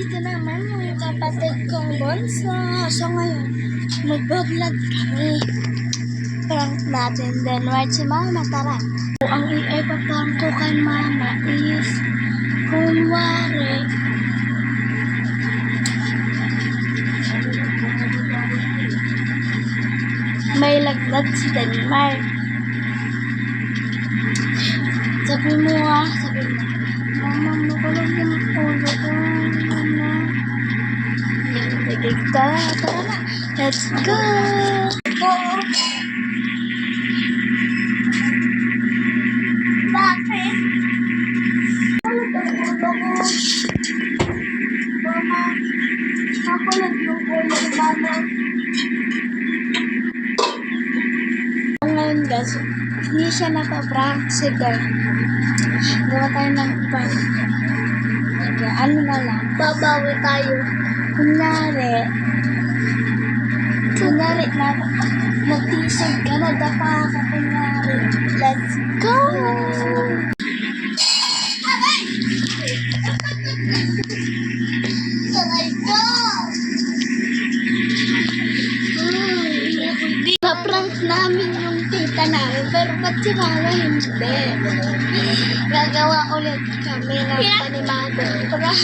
Dito naman yung kapatid kong bonso. So ngayon, mag-vlog kami. Prank natin. Then, right si mama, tara. So, ang ipaprank ko kay mama is, kunwari, may lagnat si Denmark. Sabi mo, mama, makulog yung ulo ko, mama. Tara na. Let's go! Bakit? Mama, makulog yung ulo, mama. Ngayon guys, hindi siya napaprank. Sige, gawa tayo ng prank. Sige, ano na lang, babawi tayo. Kunyari na natisod ka na, dapa ka, kunyari. Let's go! Na-prank namin yung tita namin, pero ba't si mama hindi? Gagawa ulit kami ng panimadong prank.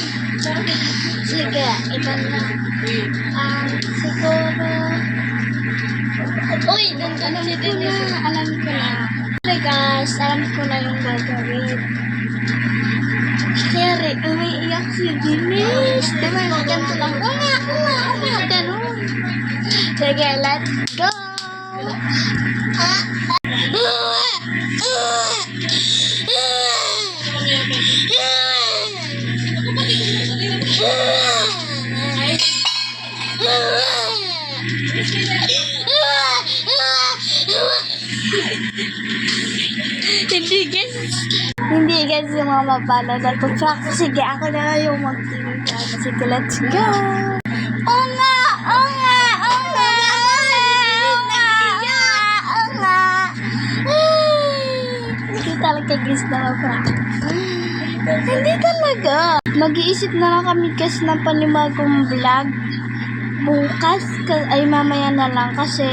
Sige, iba na. Siguro... Uy, alam ko na. Okay guys, alam ko na yung gagawin. Kaya umiiyak si Denise. Diba yung ganito lang? Nga, ganun. Sige, let's go! Hindi guys yung mama pala nagpa-prank. Sige, ako na lang yung mag-tingin. Sige, let's go! Oo nga! Hindi talaga guys na ma-prank. Hindi talaga. Mag-iisip na lang kami kasi ng panibagong vlog. Bukas, ay mamaya na lang kasi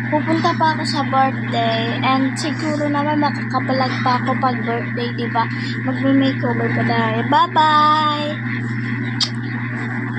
pupunta pa ako sa birthday and siguro naman makakapalag pa ako pag birthday, diba? Mag-makeover pa tayo. Bye-bye!